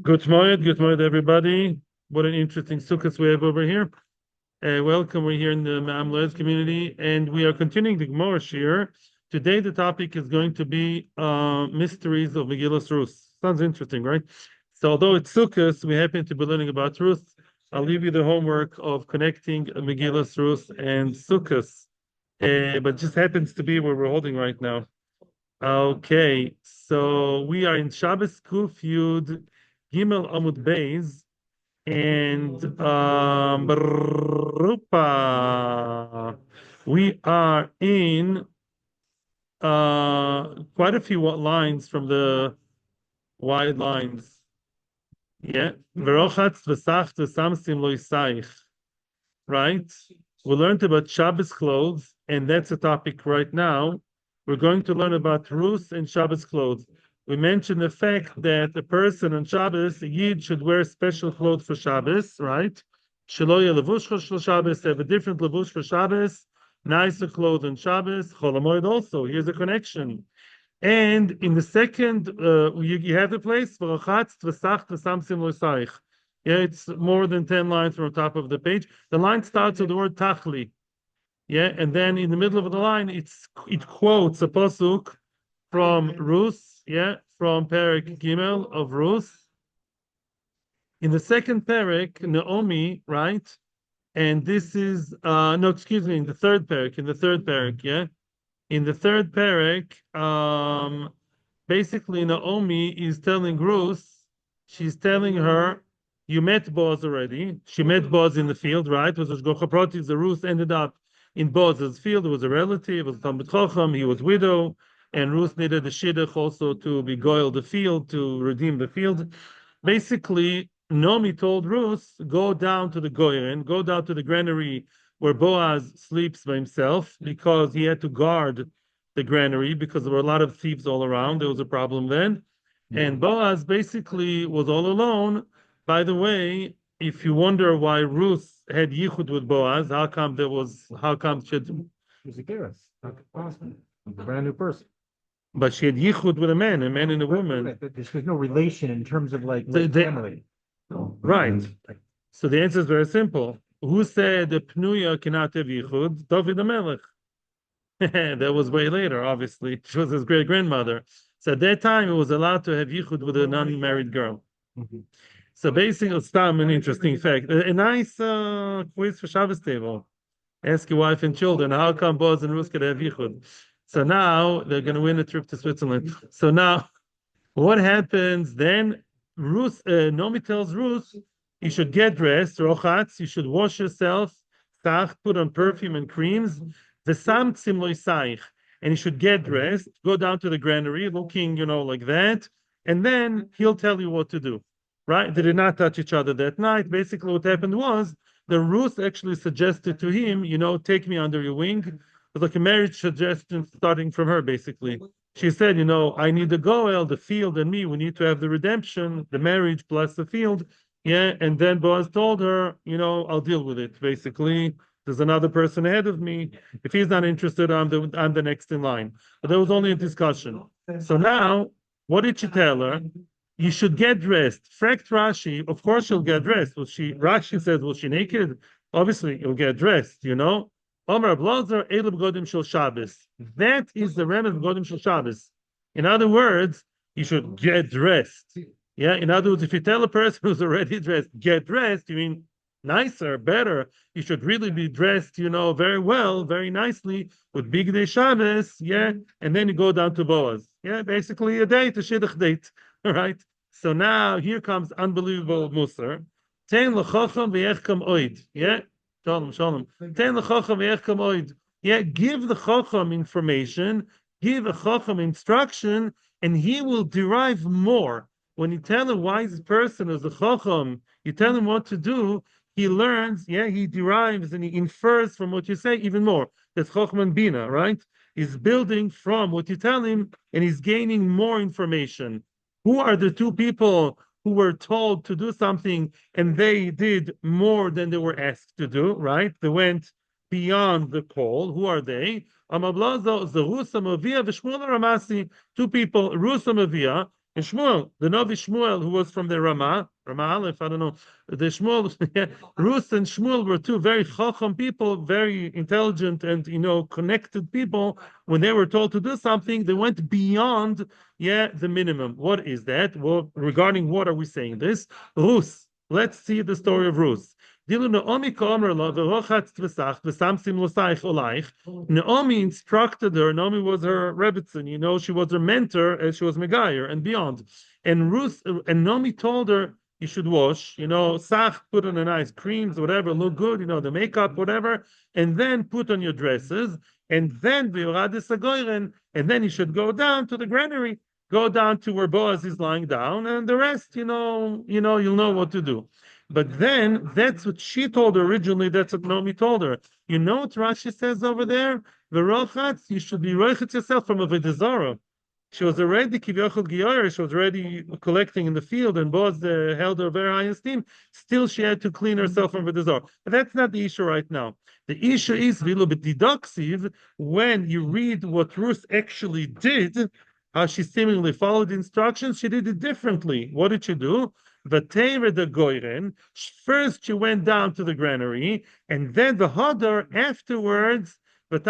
Good morning, everybody. What an interesting sukkahs we have over here. Welcome. We're here in the Ma'am community, and we are continuing the Gemara Shir. Today, the topic is going to be mysteries of Megillas Ruth. Sounds interesting, right? So, although it's sukkahs, we happen to be learning about Ruth. I'll leave you the homework of connecting Megillas Ruth and sukkahs, but it just happens to be where we're holding right now. Okay, so we are in Shabbos Kuf Yud Gimel Amud Beis, and we are in quite a few lines from the wide lines. Yeah, Verochatz v'sacht v'samsim lo yisayich. Right? We learned about Shabbos clothes, and that's a topic right now. We're going to learn about Ruth and Shabbos clothes. We mentioned the fact that a person on Shabbos, a Yid, should wear special clothes for Shabbos, right? Shelo levush for Shabbos, have a different levush for Shabbos, nicer clothes on Shabbos, Chol Hamoed also. Here's a connection. And in the second, you have the place for Achatz v'sacht v'samsim lo'saich. Yeah, it's more than 10 lines from the top of the page. The line starts with the word tachli. Yeah, and then in the middle of the line, it quotes a pasuk from Ruth, yeah, from Perek Gimel of Ruth. In the second Perek, Naomi, right? And this is no, excuse me, in the third Perek, yeah. In the third Perek, basically Naomi is telling Ruth, she's telling her, you met Boaz already. She met Boaz in the field, right? It was Gochaprotis. The Ruth ended up in Boaz's field. It was a relative, it was Talmud Chacham, he was widow, and Ruth needed a shidduch also to beguile the field, to redeem the field. Basically, Naomi told Ruth, go down to the Goyen, go down to the granary where Boaz sleeps by himself, because he had to guard the granary because there were a lot of thieves all around. There was a problem then. And Boaz basically was all alone. By the way, if you wonder why Ruth had yichud with Boaz, how come she had, She's a Geras, not possible. A brand new person. but she had yichud with a man and a woman. Right, but there's no relation in terms of like family. Right. So the answer is very simple. Who said the Pnuya cannot have yichud? David HaMelech. That was way later, obviously. She was his great grandmother. So at that time, it was allowed to have yichud with a non-married girl. Mhm. So basically, it's an interesting fact. A nice quiz for Shabbos table. Ask your wife and children, how come Boaz and Ruth could have yichud? So now they're going to win a trip to Switzerland. So now, what happens then? Naomi tells Ruth, you should get dressed, rochatz, you should wash yourself, put on perfume and creams, v'samtsim lo yisayich, and you should get dressed, go down to the granary, looking, like that, and then he'll tell you what to do. Right? They did not touch each other that night. Basically, what happened was the Ruth actually suggested to him, take me under your wing. It was like a marriage suggestion starting from her, basically. She said, I need the goel, the field, and me. We need to have the redemption, the marriage plus the field. Yeah. And then Boaz told her, I'll deal with it. Basically, there's another person ahead of me. If he's not interested, I'm the next in line. But there was only a discussion. So now, what did she tell her? You should get dressed. Fragt Rashi, of course she'll get dressed. Rashi says, was she naked? Obviously, you'll get dressed, Omer Blazer, Elib Godim Shel Shabbos. That is the remnant of Godim Shel Shabbos. In other words, you should get dressed. Yeah, in other words, if you tell a person who's already dressed, get dressed, you mean nicer, better. You should really be dressed, very well, very nicely, with big day Shabbos, yeah, and then you go down to Boaz. Yeah, basically a date, a shidduch date. All right. So now here comes unbelievable Musar. Ten l'chacham v'yechkam oid. Yeah. Shalom, shalom. Ten l'chacham v'yechkam oid. Yeah. Give the chacham information, give a chacham instruction, and he will derive more. When you tell a wise person as a chacham, you tell him what to do, he learns, yeah, he derives and he infers from what you say even more. That's chacham and bina, right? He's building from what you tell him, and he's gaining more information. Who are the two people who were told to do something and they did more than they were asked to do, right? They went beyond the call. Who are they? Amablazo, the Rusa Mavia, Vishmula Ramasi, two people, Rusa Mavia. And Shmuel, the Novi Shmuel, who was from the Ramah Aleph, I don't know, the Shmuel, Ruth and Shmuel were two very chacham people, very intelligent and connected people. When they were told to do something, they went beyond, the minimum. What is that? Well, regarding what are we saying this? Ruth. Let's see the story of Ruth. Naomi instructed her. Naomi was her rebbitzin, she was her mentor, and she was Megayer and beyond. And Naomi told her, you should wash, sach, put on a nice creams, whatever, look good, the makeup, whatever, and then put on your dresses, and then and then you should go down to the granary, go down to where Boaz is lying down, and the rest, you'll know what to do. But then that's what she told her originally. That's what Naomi told her. You know what Rashi says over there? V'rochatz, you should be roichet yourself from a vedizara. She was already kivyachol giyor. She was already collecting in the field, and Boaz held her very high esteem. Still, she had to clean herself from vedizara. But that's not the issue right now. The issue is vilu b'didoksiv, when you read what Ruth actually did, how she seemingly followed the instructions. She did it differently. What did she do? The goyren. First, she went down to the granary, and then the hodor afterwards. And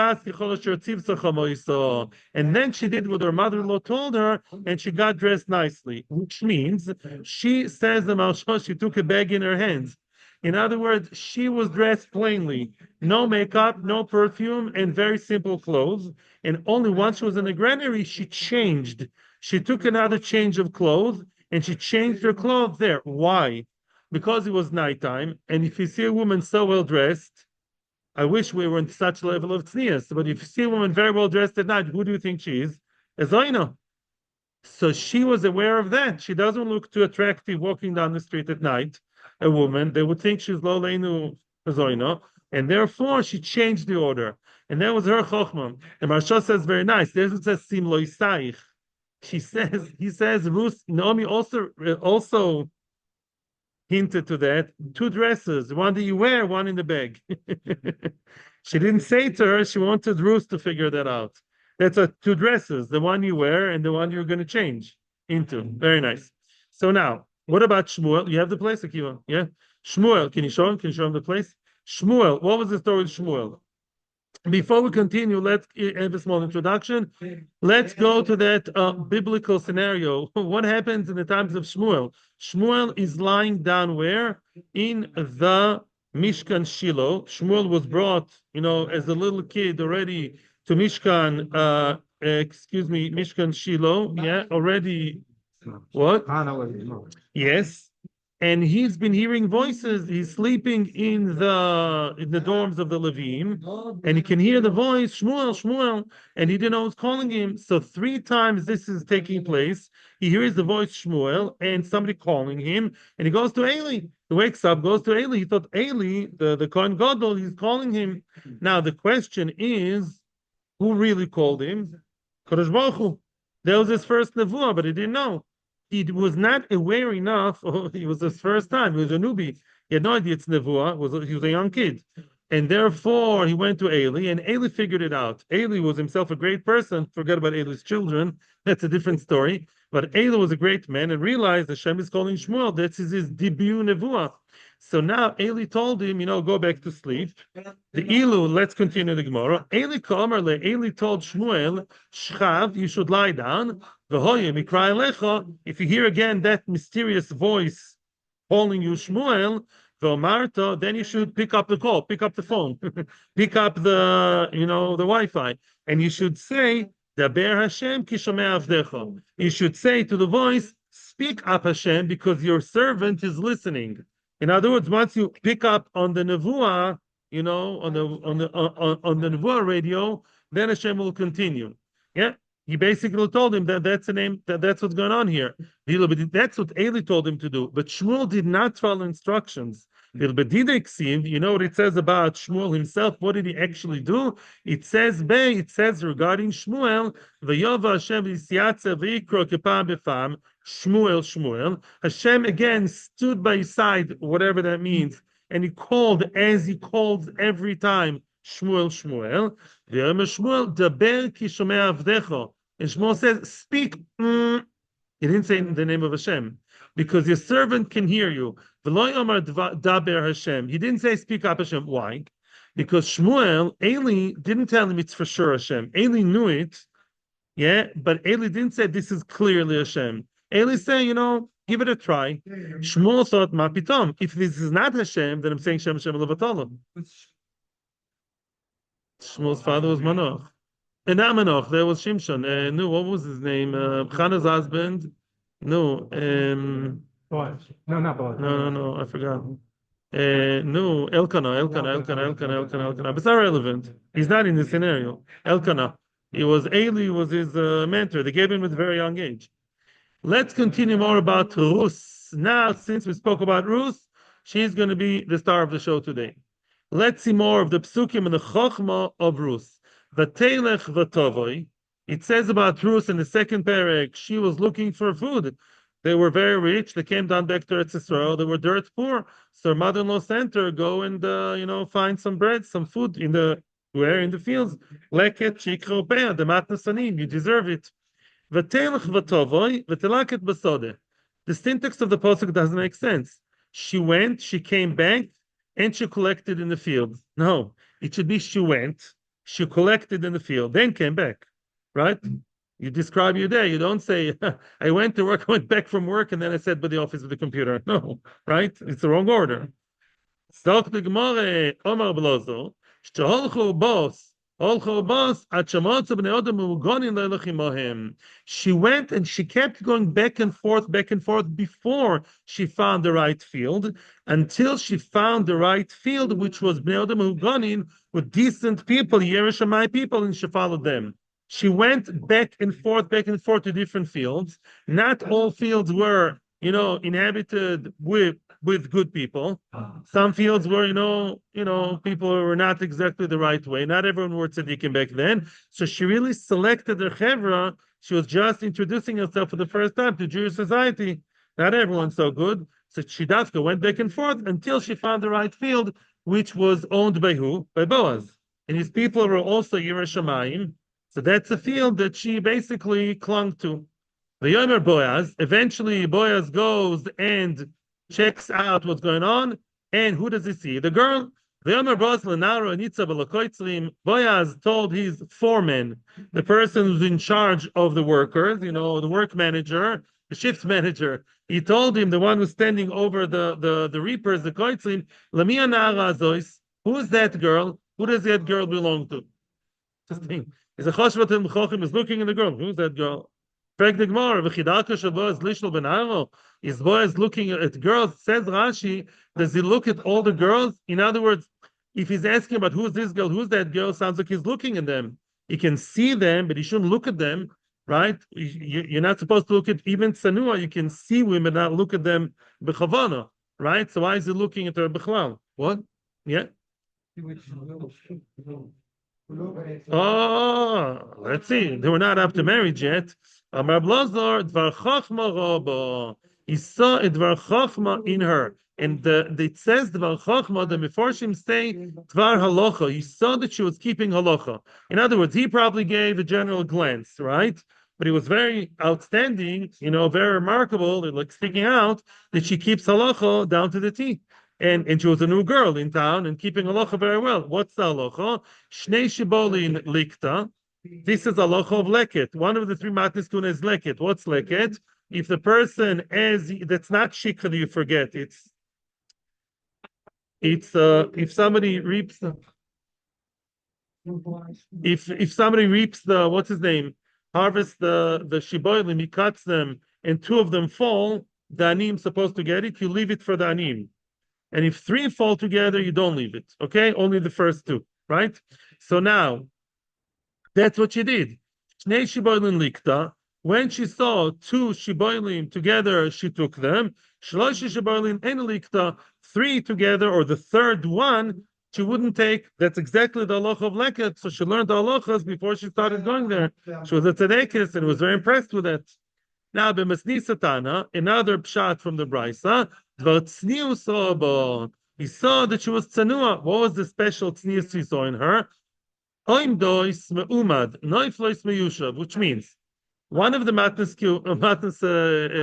then she did what her mother-in-law told her, and she got dressed nicely, which means she says the Malshon, she took a bag in her hands. In other words, she was dressed plainly, no makeup, no perfume, and very simple clothes. And only once she was in the granary, she changed. She took another change of clothes, and she changed her clothes there. Why? Because it was nighttime, and if you see a woman so well dressed, I wish we were in such a level of tznius, but if you see a woman very well dressed at night, who do you think she is? A Zoina. So she was aware of that. She doesn't look too attractive walking down the street at night. A woman, they would think she's lo leinu Zoina, and therefore she changed the order. And that was her chokhmah. The Marsha says very nice. There's it says sim lo isaich. He says, Ruth, Naomi also hinted to that. Two dresses, one that you wear, one in the bag. She didn't say to her, she wanted Ruth to figure that out. That's two dresses, the one you wear and the one you're going to change into. Very nice. So now, what about Shmuel? You have the place, Akiva? Yeah? Shmuel, can you show him? Can you show him the place? Shmuel, what was the story with Shmuel? Before we continue, let's have a small introduction. Let's go to that biblical scenario. What happens in the times of Shmuel? Shmuel is lying down where? In the Mishkan Shiloh. Shmuel was brought, as a little kid already to Mishkan, Mishkan Shiloh. Yeah, already. What? Yes. And he's been hearing voices. He's sleeping in the dorms of the Levim, and he can hear the voice, Shmuel, Shmuel, and he didn't know who's calling him. So 3 times this is taking place. He hears the voice Shmuel and somebody calling him, and he goes to Eli. He wakes up, goes to Eli. He thought Eli, the Kohen Gadol, he's calling him. Now the question is, who really called him? Kodesh Baruch Hu. That was his first nevuah, but he didn't know. He was not aware enough. It was his first time. He was a newbie. He had no idea it's nevuah. He was a young kid, and therefore he went to Eli, and Eli figured it out. Eli was himself a great person. Forget about Eli's children. That's a different story. But Eli was a great man and realized Hashem is calling Shmuel. That's his debut nevuah. So now Eli told him, go back to sleep. The Ilu, let's continue the Gemara. Eli told Shmuel, Shchav, you should lie down. If you hear again that mysterious voice calling you Shmuel, then you should pick up the call, pick up the phone, pick up the Wi-Fi, and you should say, Daber Hashem ki shomea avdecha. You should say to the voice, speak up Hashem, because your servant is listening. In other words, once you pick up on the nevuah, on the nevuah radio, then Hashem will continue. Yeah, he basically told him that's the name. That's what's going on here. That's what Eli told him to do. But Shmuel did not follow instructions. You know what it says about Shmuel himself? What did he actually do? It says regarding Shmuel, V'yova Hashem v'yisyatza v'yikro kepam b'fam, Shmuel. Hashem again stood by his side, whatever that means, and he called as he calls every time, Shmuel. Shmuel, daber ki shomea avdecho. And Shmuel says, speak He didn't say in the name of Hashem, because your servant can hear you. V'lo yomar daber Hashem. He didn't say speak up Hashem. Why? Because Shmuel, Eli didn't tell him it's for sure Hashem. Eli knew it, yeah, but Eli didn't say this is clearly Hashem. Eli said, give it a try. Shmuel thought, ma pitom. If this is not Hashem, then I'm saying Shem Hashem Levatolim. Shmuel's father was Manoch. And not Manoch, there was Shimshon. No, what was his name? Chana's husband. No, Boaz. No, not Boaz. no, I forgot. No, Elkanah. But it's not relevant. He's not in the scenario. Elkanah. Eli was his mentor. They gave him at a very young age. Let's continue more about Ruth. Now, since we spoke about Ruth, she's going to be the star of the show today. Let's see more of the psukim and the chokhmah of Ruth. V'telech v'tovoi. It says about Ruth in the second parak, she was looking for food. They were very rich. They came down back to Eretz Yisrael. They were dirt poor. So her mother-in-law sent her, go and find some bread, some food in the fields. Leket shikro peh, the matnasanim. You deserve it. V'telech v'tovoi v'telaket b'sodeh. The syntax of the pasuk doesn't make sense. She went, she came back, and she collected in the field. No, it should be she went, she collected in the field, then came back. Right? You describe your day. You don't say, I went to work, I went back from work, and then I sat by the office with the computer. No, right? It's the wrong order. She went and she kept going back and forth before she found the right field, until she found the right field, which was Bnei Adam Mugonin, with decent people, Yerushalayim people, and she followed them. She went back and forth to different fields. Not all fields were, inhabited with good people. Some fields were, people who were not exactly the right way. Not everyone were tzaddikim back then. So she really selected her chevra. She was just introducing herself for the first time to Jewish society. Not everyone's so good. So she went back and forth until she found the right field, which was owned by who? By Boaz. And his people were also Yerushalayim. So that's a field that she basically clung to. The Yomer Boaz, eventually Boaz goes and checks out what's going on, and who does he see? The girl. The Yomer Boaz told his foreman, the person who's in charge of the workers, the work manager, the shift manager. He told him, the one who's standing over the reapers, the koitzlim, who is that girl? Who does that girl belong to? Just think. Is a Choshvatim Chochim is looking at the girl. Who's that girl? Is Boaz looking at girls? Says Rashi, does he look at all the girls? In other words, if he's asking about who's this girl, who's that girl, sounds like he's looking at them. He can see them, but he shouldn't look at them, right? You're not supposed to look at even Tsanua. You can see women, not look at them b'chavana, right? So why is he looking at her b'chlal? What? Yeah. Oh, let's see. They were not up to marriage yet. He saw a Dvar Chochma in her. And it says Dvar Chochma, the Meforshim say Dvar Halacha. He saw that she was keeping Halacha. In other words, he probably gave a general glance, right? But it was very outstanding, very remarkable, like sticking out, that she keeps Halacha down to the T. And she was a new girl in town and keeping halacha very well. What's the halacha? Shnei shibolin likta. This is halacha of leket. One of the three matnis tuna is leket. What's leket? If the person that's not shikha, you forget. It's if somebody reaps if somebody reaps the what's his name, harvest the shibolim, he cuts them and two of them fall, the anim supposed to get it, you leave it for the anim. And if three fall together, you don't leave it. Okay? Only the first two, right? So now, that's what she did. Shnei shibolim likta. When she saw two shibolim together, she took them. Shlosh shibolim en likta. Three together, or the third one, she wouldn't take. That's exactly the halacha of leket. So she learned the halachas before she started going there. She was a tzedekis and was very impressed with that. Now, b'masni satana, another pshat from the Brisa, he saw that she was tsanua. What was the special tznius he saw in her? Which means One of the matnas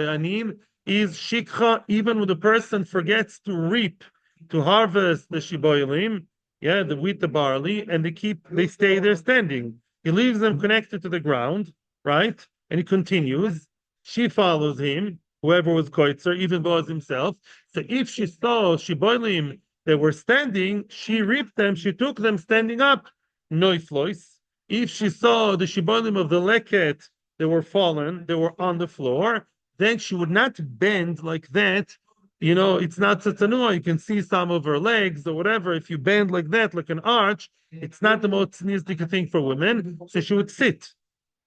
anim is shikha, even when the person forgets to reap, to harvest the shiboilim, yeah, the wheat, the barley, and they stay there standing. He leaves them connected to the ground, right? And he continues. She follows him, whoever was koitzer, even Boaz himself. So if she saw shiboilim that were standing, she reaped them, she took them standing up, noiflois. If she saw the shiboilim of the leket, they were fallen, they were on the floor, then she would not bend like that. You know, it's not tzatanua. You can see some of her legs or whatever. If you bend like that, like an arch, it's not the most tzniistic thing for women. So she would sit.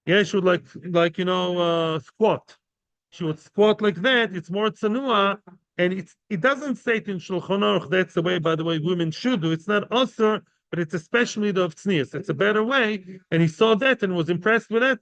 Yeah, she would squat. She would squat like that. It's more tsanua, and it doesn't say it in Shulchan Aruch. That's the way, by the way, women should do. It's not usher, but it's especially the of tznius. It's a better way, and he saw that and was impressed with it.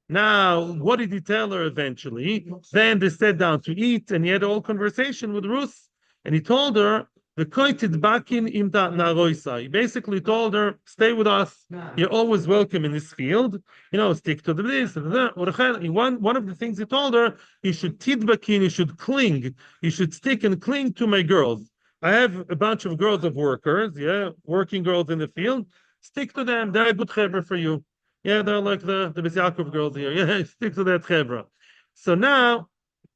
Now, what did he tell her eventually? Then they sat down to eat, and he had a whole conversation with Ruth, and he told her, the koited bakin imta naroisa. He basically told her, stay with us. You're always welcome in this field. You know, stick to the this and that. One of the things he told her, you should tidbakin, you should cling. You should stick and cling to my girls. I have a bunch of girls of workers, yeah, working girls in the field. Stick to them. They're a good chevra for you. Yeah, they're like the Bes Yaakov girls here. Yeah, stick to that chevra. So now,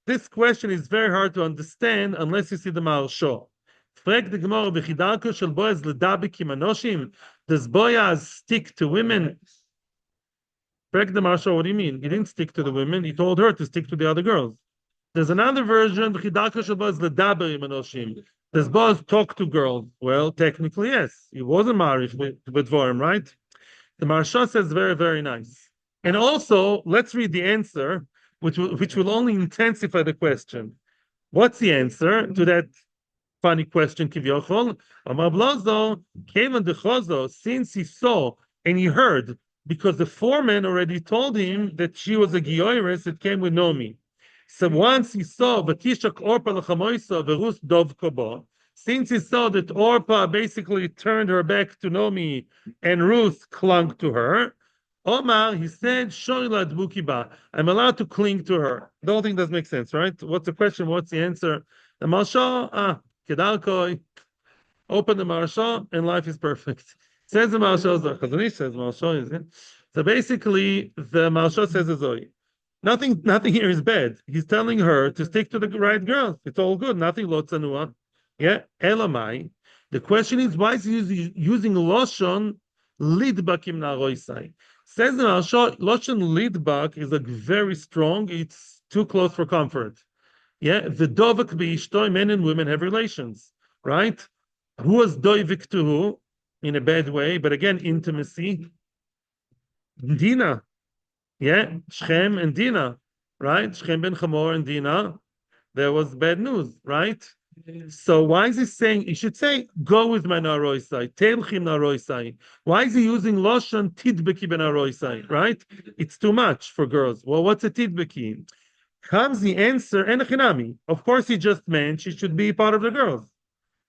this question is very hard to understand unless you see the Maharsha. Frag the Gemara b'chidarko shel Boaz ledabik im anoshim. Does Boaz stick to women? Frag the Maharsha, what do you mean? He didn't stick to the women. He told her to stick to the other girls. There's another version b'chidarko shel Boaz ledaber im anoshim. Does Boaz talk to girls? Well, technically, yes. He wasn't married with Dvorim, right? The Maharsha says very, very nice. And also, let's read the answer, which will only intensify the question. What's the answer to that funny question, Kivyochol? Amar Blazo, Kevan Dechozo, since he saw and he heard, because the foreman already told him that she was a Gioiris that came with Naomi. So once he saw, Vatishak Orpa Lachamoisa, Verus Dov Kobo, since he saw that Orpah basically turned her back to Naomi and Ruth clung to her, Omar, he said, Shoila Dbukiba, I'm allowed to cling to her. The whole thing doesn't make sense, right? What's the question? What's the answer? The Maharsha, Kedalkoi, open the Maharsha, and life is perfect. Says the Maharsha, Chazanish says Maharsha is it. So basically, the Maharsha says Azoi. Nothing here is bad. He's telling her to stick to the right girls. It's all good. Nothing lo tzanua. Yeah, elamai. The question is, why is he using loshon lidbakim naroisai? Says the Maharsha, loshon lidbak is like very strong. It's too close for comfort. Yeah, the dovak beishtoy, men and women have relations, right? Who was doivik to who in a bad way, but again, intimacy. Dina, yeah, Shechem and Dina, right? Shechem ben Chamor and Dina. There was bad news, right? So why is he saying, he should say, go with my naroisai, telchim naroisai. Why is he using loshon tidbeki ben naroisai, right? It's too much for girls. Well, what's a tidbeki? Comes the answer, and chinami. Of course, he just meant she should be part of the girls.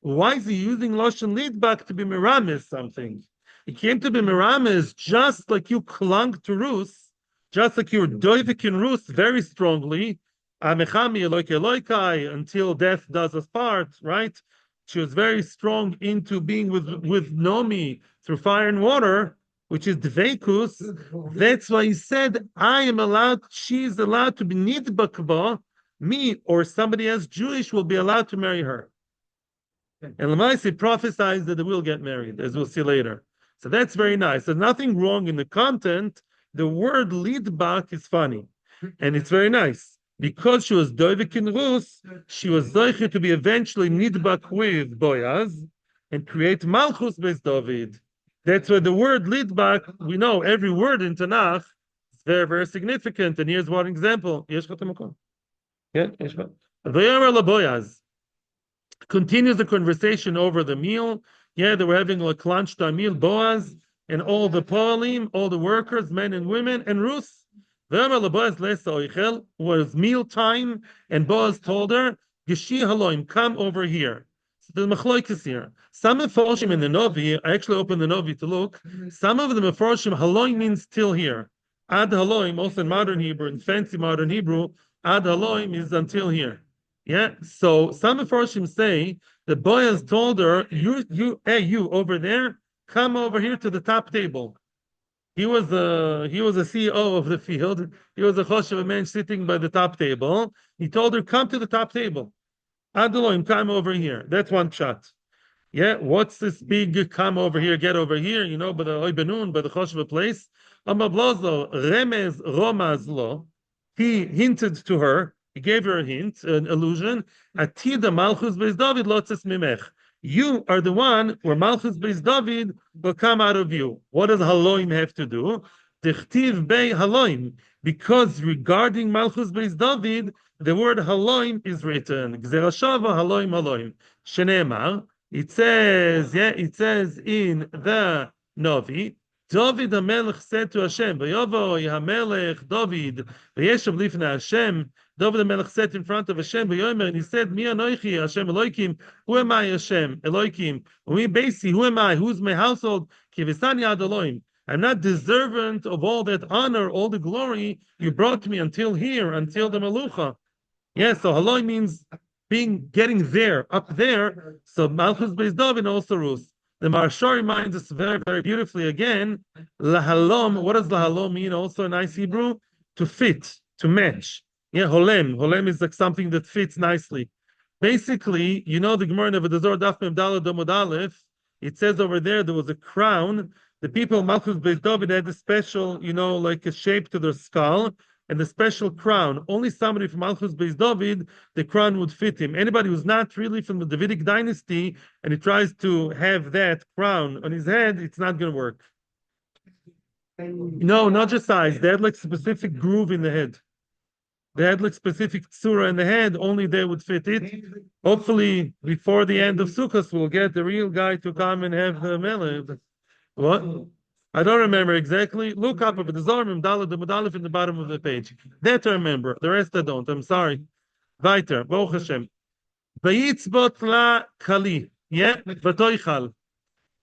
Why is he using loshon lidbak to be miramis something? He came to be miramis just like you clung to Ruth, just like you were doivik in Ruth very strongly, until death does us part, right? She was very strong into being with Naomi through fire and water, which is dveikus. That's why he said, she's allowed to be nidbakba, me or somebody else Jewish will be allowed to marry her. And Lamaisi prophesies that they will get married, as we'll see later. So that's very nice. There's nothing wrong in the content. The word lidbak is funny, and it's very nice. Because she was doivik in Rus, she was zoiche to be eventually nidbak with Boaz and create malchus based David. That's where the word lidbak, we know every word in Tanakh is very, very significant. And here's one example. Yeah, Boaz continues the conversation over the meal. Yeah, they were having like lunchtime meal. Boaz and all the poalim, all the workers, men and women, and Ruth. Was meal time, and Boaz told her, Geshi haloim, come over here. So the machloikis here. Some meforshim in the Novi, I actually opened the Novi to look. Some of the meforshim haloim means still here. Ad haloim, also in modern Hebrew, in fancy modern Hebrew, ad haloim is until here. Yeah. So some Mepharshim say that Boaz told her, hey, you over there, come over here to the top table. He was a CEO of the field. He was a choshev, a man sitting by the top table. He told her, come to the top table. Ad haloim, come over here. That's one shot. Yeah, what's this big come over here, get over here, by the Oibenun, by the Choshva place? Amablozo, Remez Romazlo, he hinted to her, he gave her a hint, an illusion, Atida Malchus Beis David Lotzes Mimech. You are the one where Malchus Beis David will come out of you. What does Haloim have to do? Tichtiv Bei Haloim. Because regarding Malchus Beis David, the word Haloim is written. Gzerashava Haloim Haloim. Shenemar. It says in the Novi, David HaMelech said to Hashem, V'yovo HaMelech David, V'yeshav lifnei Hashem, David HaMelech said in front of Hashem, V'yomer, and he said, Mi anoichi, Hashem Eloikim, who am I, Hashem, Eloikim? We basically, who am I, who's my household? Ki v'sani ad Elohim. I'm not deserving of all that honor, all the glory you brought me until here, until the Melucha. Yes, so Haloi means getting there, up there. So Malchus Beis David also Ruth. The Marshal reminds us very, very beautifully again. Lahalom. What does lahalom mean? Also in nice Hebrew, to fit, to match. Yeah, holem. Holem is like something that fits nicely. Basically, the Gemara of the Zohar Daf Mem Daled Amud Aleph. It says over there was a crown. The people of Malchus Beis David had a special, like a shape to their skull. And the special crown, only somebody from Malchus Beis David, the crown would fit him. Anybody who's not really from the Davidic dynasty and he tries to have that crown on his head, it's not going to work. No, not just size. They had like specific groove in the head. They had like specific tsura in the head. Only they would fit it. Hopefully, before the end of Sukkot, we'll get the real guy to come and have the melech. What? I don't remember exactly. Look up at the Zohar Mem-Daled the Mudalef in the bottom of the page. That I remember. The rest I don't. I'm sorry. Weiter. Baruch Hashem. Vayitzbot la kali. Yeah? Vatoichal.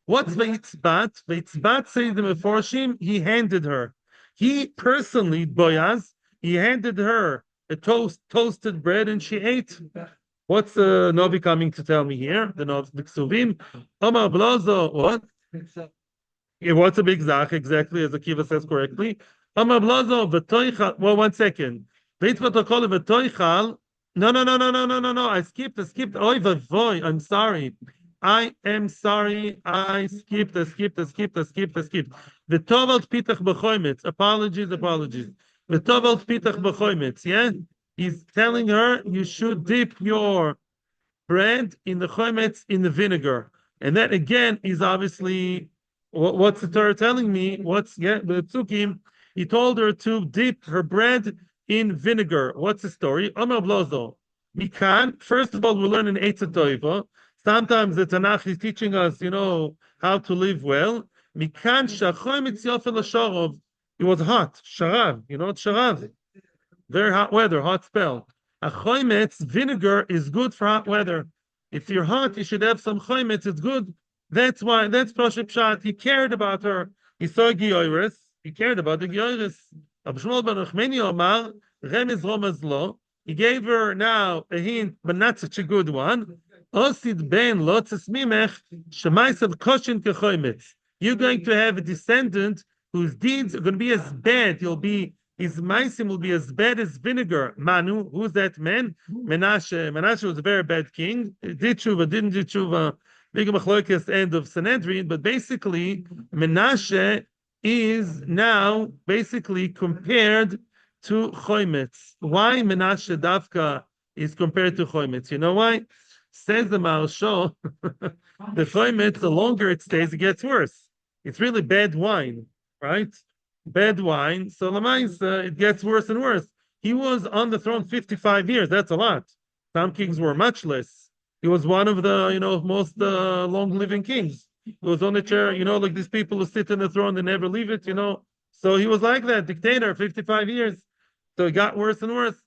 What's Vayitzbat? Vayitzbat says the Meforshim, he handed her. He personally, Boaz, he handed her a toasted bread and she ate. What's the Novi coming to tell me here? The Novi Ksuvim. Omar Blazo. What? What's a big zach, exactly as Akiva says correctly? Amar blazo v'toichal. Well, 1 second. V'yitzvatokol v'toichal. No. I skipped. Oy v'voy. I'm sorry. I am sorry. I skipped. V'tovalt pitach b'choimetz. Apologies. V'tovalt pitach b'choimetz. Yeah? He's telling her you should dip your bread in the choimetz, in the vinegar. And that again is obviously... What's the Torah telling me? The Tzukim, he told her to dip her bread in vinegar. What's the story? Amar Blozo. Mikan, first of all, we learn in Eitzah Toiva. Sometimes the Tanakh is teaching us, how to live well. Mikan shachoy mitziofel asharov. It was hot. Sharav. You know what sharav? Very hot weather, hot spell. A choimetz, vinegar, is good for hot weather. If you're hot, you should have some choimetz. It's good. That's Pashut Pshat. He cared about her. He saw Gioiris. He cared about the Gioiris. Abshmuel ben Nachmeni Omar, Remez Romazlo. He gave her now a hint, but not such a good one. Osid ben Lotzes Mimech, Shemaisav Koshin Kechoimetz. You're going to have a descendant whose deeds are going to be as bad. His maisim will be as bad as vinegar. Manu, who's that man? Menashe. Menashe was a very bad king. Did tshuva, didn't do tshuva. Big Machlokes end of Sanhedrin, but basically Menashe is now basically compared to Choimetz. Why Menashe Davka is compared to Choimetz? You know why? Says the Maharsha, the Choimetz, the longer it stays, it gets worse. It's really bad wine, right? Bad wine. So Lamaisa, it gets worse and worse. He was on the throne 55 years. That's a lot. Some kings were much less. He was one of the, most long-living kings. He was on the chair, like these people who sit on the throne, they never leave it, So he was like that, dictator, 55 years. So it got worse and worse.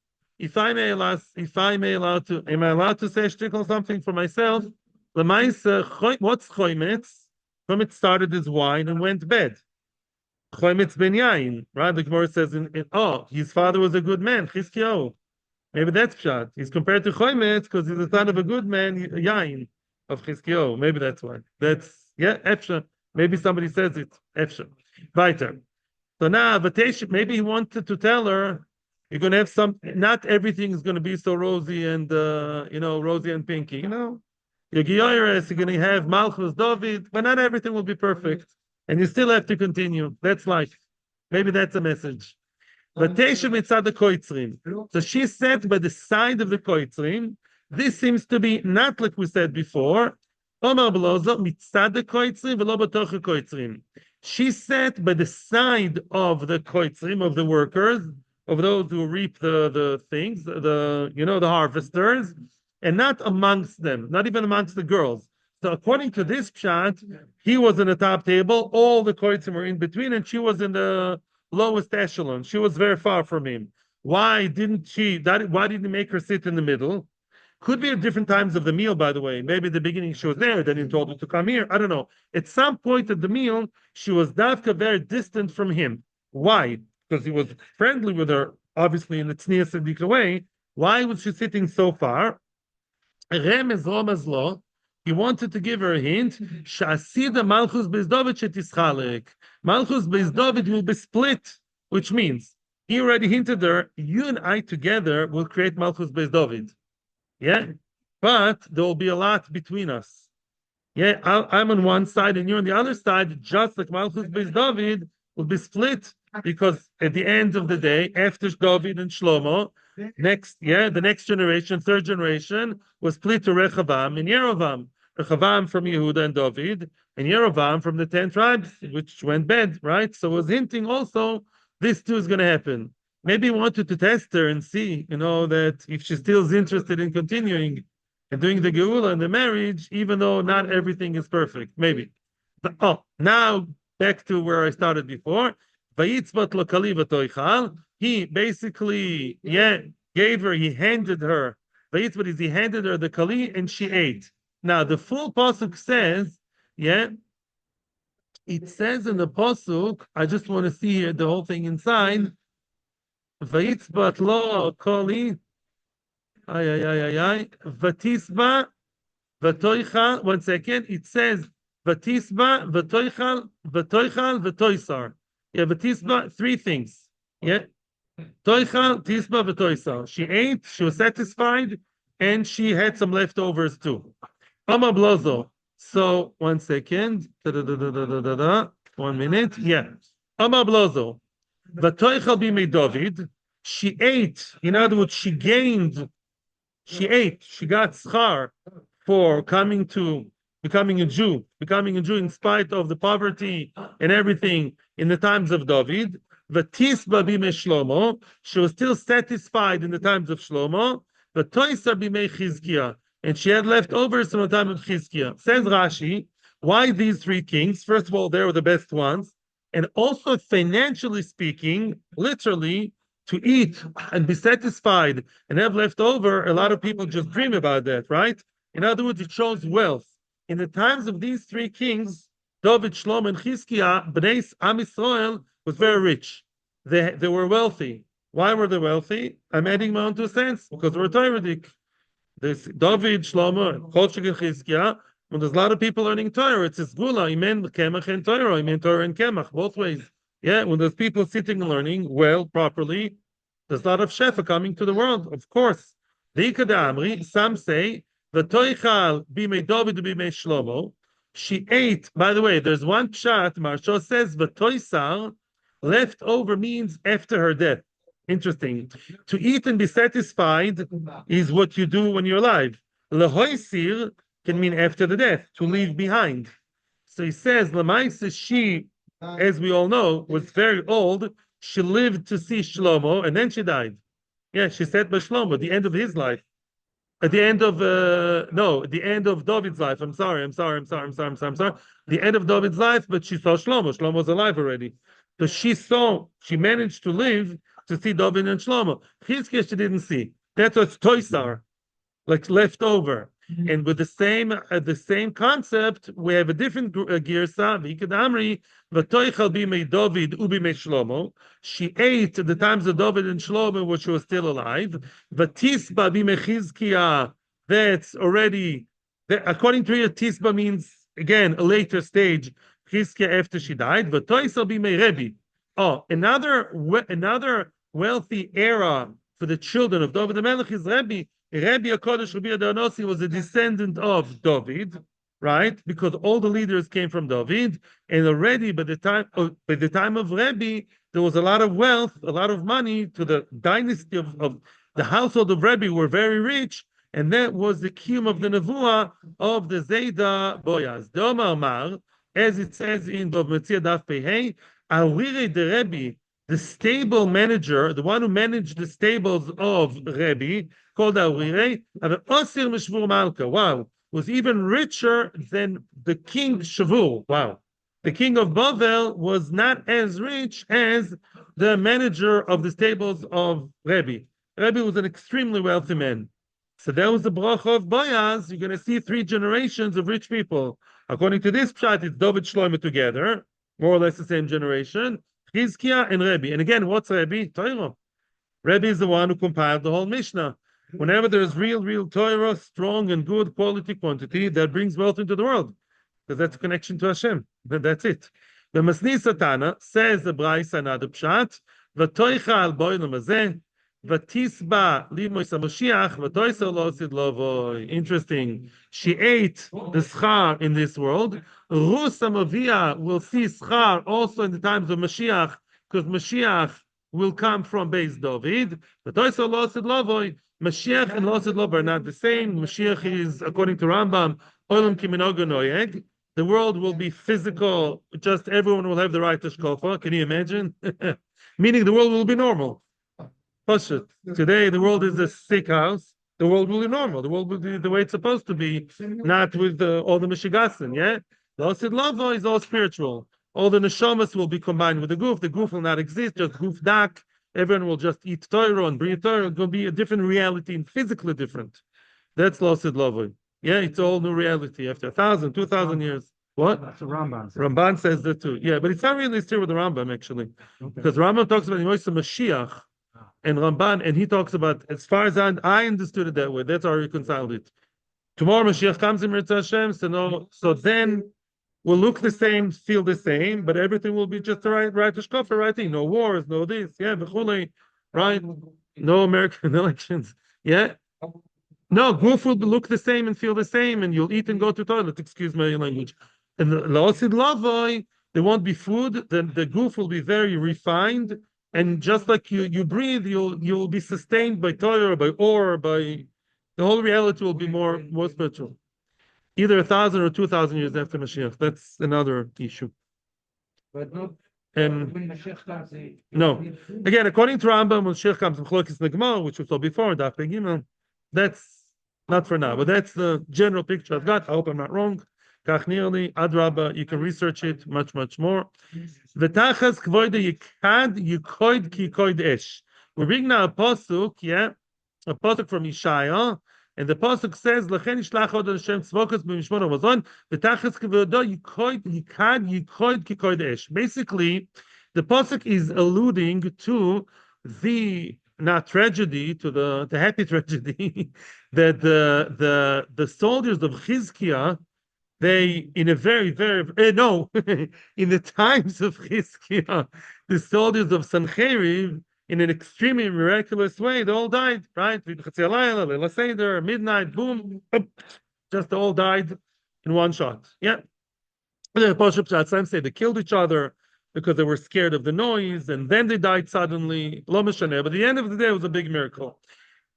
Am I allowed to say shtickle something for myself? What's choimetz? Choimetz started as wine and went bad. chometz ben yain, right? The Gemara says, oh, his father was a good man, Chizkiyahu. Maybe that's pshat. He's compared to chometz because he's the son of a good man, yain, of Chizkiyahu. Maybe that's why. That's, yeah, efsha. Maybe somebody says it, efsha. Weiter. So now, maybe he wanted to tell her, you're going to have not everything is going to be so rosy and, rosy and pinky, You're going to have Malchus, David, but not everything will be perfect. And you still have to continue. That's life. Maybe that's a message. So she sat by the side of the koitzrim. This seems to be not like we said before. She sat by the side of the koitzrim, of the workers, of those who reap the things, the harvesters, and not amongst them, not even amongst the girls. So according to this pshat, he was in the top table, all the koitzrim were in between, and she was in the lowest echelon. She was very far from him. Why didn't he make her sit in the middle? Could be at different times of the meal, by the way. Maybe at the beginning she was there, then he told her to come here. I don't know. At some point of the meal, she was davka very distant from him. Why? Because he was friendly with her, obviously in the tznius tzedika way. Why was she sitting so far? Remez he wanted to give her a hint. Shasida Malchus Beis David shetischalek. Malchus Beis David will be split, which means he already hinted her, you and I together will create Malchus Beis David. Yeah, but there will be a lot between us. Yeah, I'm on one side and you're on the other side, just like Malchus Beis David will be split because at the end of the day, after David and Shlomo, the next generation, third generation, was split to Rechavam and Yerovam. Rechavam from Yehuda and David, and Yerovam from the 10 tribes, which went bad, right? So it was hinting also this too is going to happen. Maybe he wanted to test her and see, that if she still is interested in continuing and doing the geula and the marriage, even though not everything is perfect. Maybe. Now back to where I started before. He basically, he handed her the kali and she ate. Now the full pasuk says, it says in the pasuk, I just want to see here the whole thing inside. Vayitzbat lo kali, vatisba, vatoichal. 1 second. It says vatisba, vatoichal, vatoisar. Vatisba, 3 things. Toichal, tisba, vatoisar. She ate, she was satisfied, and she had some leftovers too. Ama blozo. So 1 second. 1 minute. Ama blozo. Vatoichal bimei David. She ate. In other words, she gained. She ate. She got schar for becoming a Jew in spite of the poverty and everything in the times of David. Vatisba bimei Shlomo. She was still satisfied in the times of Shlomo. Vatoisar bimei Chizkiah. And she had leftovers from the time of Chizkiah. Says Rashi, why these 3 kings? First of all, they were the best ones. And also financially speaking, literally, to eat and be satisfied and have leftover, a lot of people just dream about that, right? In other words, it shows wealth. In the times of these 3 kings, David, Shlomo, and Chizkiah, Bnei Am Yisrael was very rich. They were wealthy. Why were they wealthy? I'm adding my own 2 cents, because they were Torah-dik. This David, Shlomo, Kolchik, and Chizkiah, when there's a lot of people learning Torah, it's Gula, Imen Kemach and Torah, Imen Torah and Kemach, both ways. When there's people sitting and learning well, properly, there's a lot of Shefa coming to the world, of course. Some say, the Toichal bimei David bimei Shlomo. She ate, by the way, there's one pshat, Marsha says, the Toisal, left over means after her death. Interesting. To eat and be satisfied is what you do when you're alive. Lehoisir can mean after the death, to leave behind. So he says, Lamaisa, she, as we all know, was very old. She lived to see Shlomo, and then she died. She said by Shlomo, the end of his life. At the end of the end of David's life. I'm sorry. The end of David's life, but she saw Shlomo. Shlomo was alive already. So she managed to live to see David and Shlomo. Chizkiah she didn't see. That's what's Toisar, like left over. And with the same concept, we have a different girsa. V'ikad amri v'toichal bimei David ubimei Shlomo. She ate at the times of David and Shlomo, which was still alive. V'tisba bimei Chizkiah. That's already, according to her, tisba means again a later stage. Chizkiah after she died. V'toisal bimei Rebbe. Oh, another wealthy era for the children of David the Melech is Rebbe. Rebbe HaKodesh Rabbi Adonosi was a descendant of David, right? Because all the leaders came from David, and already by the time of Rebbe, there was a lot of wealth, a lot of money to the dynasty of the household of Rebbe were very rich, and that was the kiyum of the nevuah of the Zayda Boaz. The Omar Mar, as it says in Bava Metzia Daf Pehei, Awire the Rebbe, the stable manager, the one who managed the stables of Rebbe, called Awire, Osir Meshvur Malka. Wow, was even richer than the king Shavur. Wow, the king of Bavel was not as rich as the manager of the stables of Rebbe. Rebbe was an extremely wealthy man. So that was the bracha of Boaz. You're going to see 3 generations of rich people. According to this pshat, it's David Shlomo together, more or less the same generation. Chizkiah and Rebbe. And again, what's Rebbe? Torah. Rebbe is the one who compiled the whole Mishnah. Whenever there's real Torah, strong and good quality quantity, that brings wealth into the world. Because that's a connection to Hashem. That's it. The Masni Satana says the Braisa another pshat, V'toicha al boilam hazeh, V'tisba limois HaMashiach, V'toisa lo sid lovoi. Interesting. She ate the schar in this world. Ruth Samavia will see schar also in the times of Mashiach, because Mashiach will come from Beis David. V'toisa lo sid lovoi. Mashiach and lo sid lovoi are not the same. Mashiach is, according to Rambam, olam kiminoga noyeg. The world will be physical, just everyone will have the right to shkofa. Can you imagine? Meaning the world will be normal. Pashut. Today, the world is a sick house. The world will be normal. The world will be the way it's supposed to be, not with all the mishigasin, yeah? The Osid Lava is all spiritual. All the neshamas will be combined with the goof. The goof will not exist, just goof dak. Everyone will just eat Torah and breathe Torah. It's going to be a different reality and physically different. That's Losid Lava. Yeah, it's all new reality after 1,000, 2,000 years. What? That's what Ramban says. Ramban says that too. Yeah, but it's not really clear with the Rambam actually, because Rambam talks about Yimosa Mashiach and Ramban, and he talks about, as far as I understood it that way. That's how I reconciled it. Tomorrow Mashiach comes in Mitzvah Hashem, so then we'll look the same, feel the same, but everything will be just the right hashkafa, right thing. No wars, no this, yeah, b'chulei, right? No American elections, yeah. No, goof will look the same and feel the same, and you'll eat and go to toilet. Excuse my language. And the laosid lavoi, there won't be food. Then the goof will be very refined, and just like you breathe, you'll be sustained by Torah, by or by the whole reality will be more spiritual. Either 1,000 or 2,000 years after Mashiach. That's another issue. But not And when Mashiach comes. no, again, according to Rambam, when Mashiach comes from Chlokis Negmar, which we saw before, Daf Gimel, that's not for now, but that's the general picture I've got. I hope I'm not wrong. Kach nearly, Adraba, you can research it much more. V'tachas kvoide yikad yikoid ki koid esh. We're reading now a pasuk, yeah, a pasuk from Yeshaya, and the pasuk says, "Lachen ishlach od Hashem tzvokas b'mishmor hamazon v'tachas kvodo yikoid yikad yikoid ki koid esh." Basically, the pasuk is alluding to the not tragedy, to the happy tragedy that the soldiers of Chizkiah, they in a very no in the times of Chizkiah, the soldiers of Sancherib, in an extremely miraculous way, they all died, right? Midnight, boom, just all died in one shot. Yeah. The Pashup say they killed each other because they were scared of the noise, and then they died suddenly. Lo mishaneh. But at the end of the day, it was a big miracle.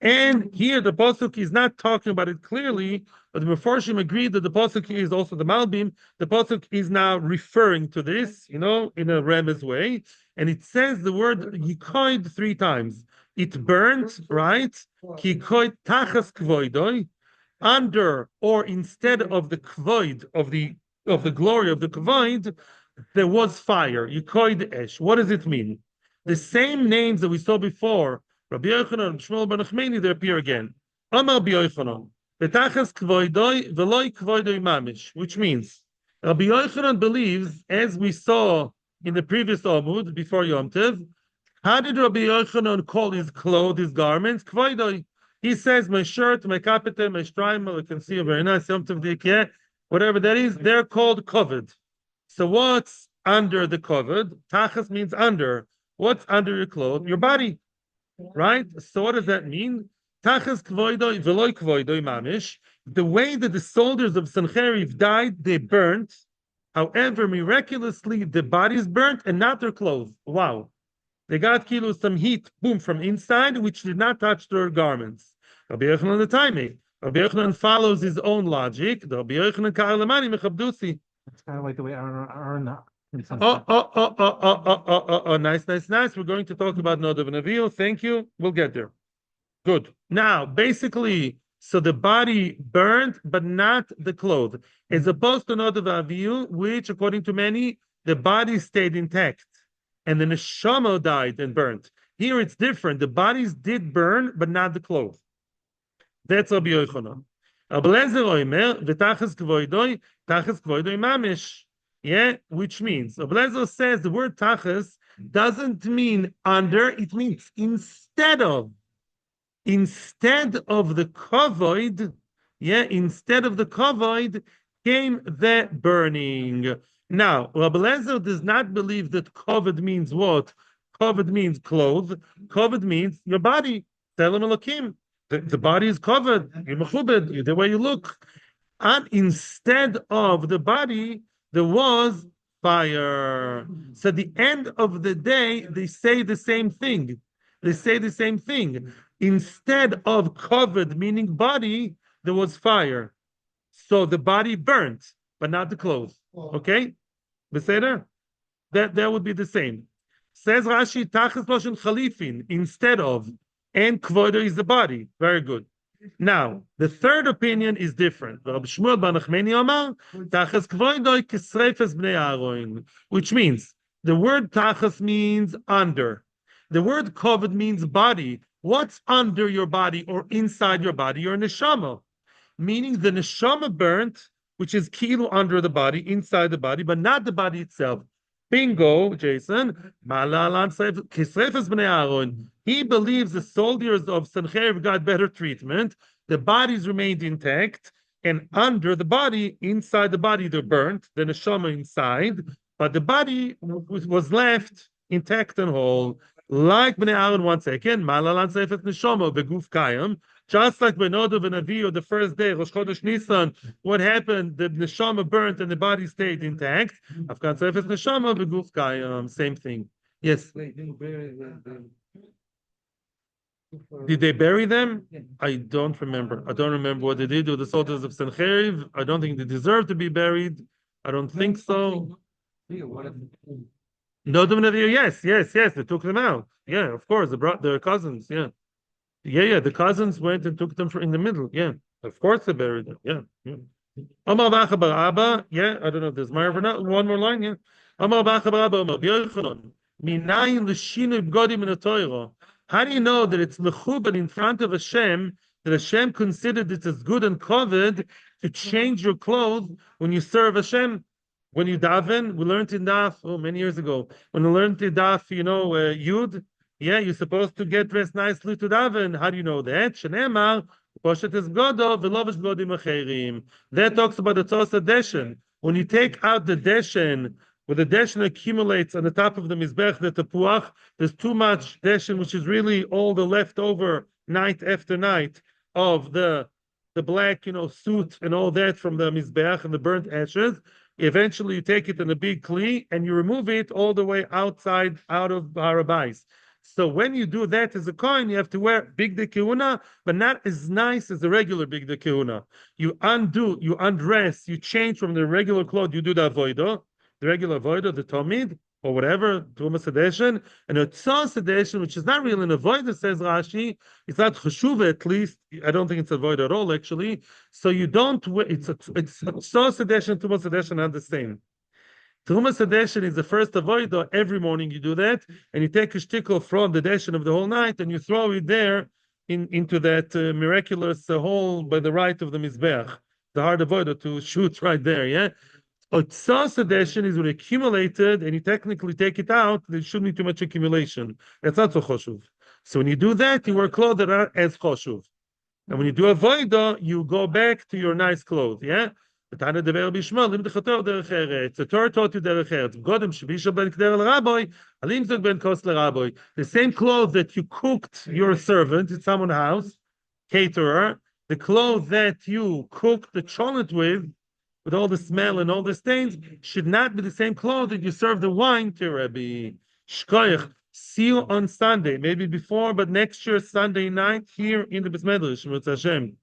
And here the pasuk is not talking about it clearly, but the Mefarshim agreed that the pasuk is also the Malbim. The pasuk is now referring to this, in a remez way, and it says the word yikoid 3 times. It burnt, right? Yikoid tachas kvoidoi, under or instead of the kvoid of the glory of the kvoid, there was fire. Yikoid esh. What does it mean? The same names that we saw before, Rabbi Yochanan, Shmuel ben Achmeni, they appear again. Amar Rabbi Yochanan, Betachas kvoidoi veloi kvoidoi mamish, which means Rabbi Yochanan believes, as we saw in the previous Amud before Yom Tov, how did Rabbi Yochanan call his clothes, his garments? Kvoidoi. He says, my shirt, my kapite, my strimer, you can see a very nice Yom Tov dikeh, whatever that is, they're called covered. So what's under the covered? Tachas means under. What's under your clothes? Your body, right? So what does that mean? Tachas kvoidoi veloi kvoidoi mamish. The way that the soldiers of Sancheriv died, they burnt. However, miraculously, the bodies burnt and not their clothes. Wow. They got some heat, boom, from inside, which did not touch their garments. Rabbi Yochanan the timing. Rabbi Yochanan follows his own logic. Rabbi Yochanan ka'alamani mechabdusi. It's kind of like the way Aaron in some Nice, nice, nice. We're going to talk about Nodav and Avihu. Thank you. We'll get there. Good. Now, basically, so the body burned, but not the clothes, as opposed to Nodav and Avihu, which, according to many, the body stayed intact, and the neshama died and burned. Here, it's different. The bodies did burn, but not the clothes. That's Rabbi Yochanan. Abelezer oimer v'tachas kvoidoi mamish. Yeah, which means Abelezer says the word tachas doesn't mean under; it means instead of. Instead of the kavod, instead of the kavod came the burning. Now, Rabbi Lezer does not believe that kavod means what? Kavod means clothes. Kavod means your body. Telem Elokim. The body is covered. You're mechubed. The way you look. And instead of the body, there was fire. So at the end of the day, they say the same thing. They say the same thing. Instead of covered, meaning body, there was fire. So the body burnt, but not the clothes. Okay? Beseder? That would be the same. Says Rashi, Tachas Loshen Chalifin, instead of, and Kvoido is the body. Very good. Now, the third opinion is different. Rabbi Shmuel bar Nachmani Omar, Tachas Kvoido Kisreifes Bnei Aaron, which means the word Tachas means under. The word kavod means body. What's under your body or inside your body? Your neshama. Meaning the neshama burnt, which is kilo under the body, inside the body, but not the body itself. Bingo, Jason. He believes the soldiers of Sancheiriv got better treatment. The bodies remained intact, and under the body, inside the body, they're burnt, the neshama inside, but the body was left intact and whole. Like Bnei Aaron, once again, Malalan Seifet Neshama, Beguf Kayam, just like Benodav and Avihu, the first day, Rosh Chodesh Nisan, what happened? The Neshama burnt and the body stayed intact. Afkan Seifet Neshama, Beguf Kayam, same thing. Yes. Did they bury them? I don't remember. I don't remember what they did with the soldiers of Sancheriv. I don't think they deserve to be buried. I don't think so. No, yes. They took them out. Yeah, of course. They brought their cousins. Yeah. The cousins went and took them in the middle. Yeah, of course they buried them. Yeah. Amar Bacha bar Abba. Yeah, I don't know if there's more or not. One more line. Yeah. Amar Bacha bar Abba. Amar B'Yochanan. Minayin l'shinu b'godim in the Torah. How do you know that it's mechubed in front of Hashem, that Hashem considered it as good and covered to change your clothes when you serve Hashem? When you daven, we learned in Daf, many years ago, when we learned in Daf, Yud, you're supposed to get dressed nicely to daven. How do you know that? Shenemar, Poshet es godo, velovish godim acherim. That talks about the Tzos Deshen. When you take out the Deshen, where the Deshen accumulates on the top of the Mizbech, the Tepuach, there's too much Deshen, which is really all the leftover night after night of the black, suit and all that from the Mizbech and the burnt ashes. Eventually, you take it in a big kli and you remove it all the way out of Harabais. So when you do that as a kohen, you have to wear big de kehuna, but not as nice as the regular big de kehuna. You undress, you change from the regular clothes. You do the avodah, the regular avodah, the tomid, or whatever, Tumas Sedation, and a Tzos Sedation, which is not really an avodah, says Rashi. It's not cheshuva, at least. I don't think it's avodah at all, actually. So you don't. It's Tzos Sedation, Tumas Sedation, not the same. Tumas Sedation is the first avodah. Every morning you do that, and you take a shtickle from the deshen of the whole night, and you throw it there into that miraculous hole by the right of the Mizbeach, the hard avodah to shoot right there, yeah? Otzah sedation is when accumulated and you technically take it out, there shouldn't be too much accumulation. That's not so choshuv. So when you do that, you wear clothes that are as choshuv. And when you do avodah, you go back to your nice clothes, yeah? The Torah taught you derech eretz. Godem shebisha ben kder el rabbi, alim zog ben kos le rabbi. The same clothes that you cooked your servant in someone's house, caterer, the clothes that you cooked the cholent with all the smell and all the stains, should not be the same clothes that you serve the wine to Rabbi Shkoyach. See you on Sunday, maybe before, but next year, Sunday night, here in the Besmedrash, with Hashem.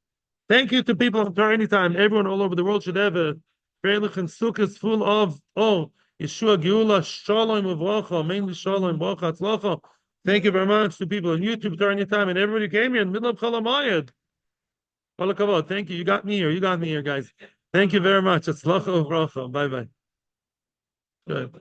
Thank you to people from Torah Anytime. Everyone all over the world should have a Freilich and Sukkot full of, Yeshua, Geula, Shalom, Uvracha, mainly Shalom, Bracha, Tzlacha. Thank you very much to people on YouTube, Torah Anytime, and everybody who came here in the middle of Chalamayad. All kavod. Thank you. You got me here. You got me here, guys. Thank you very much. Tzlacha, Uvracha. Bye-bye. Good.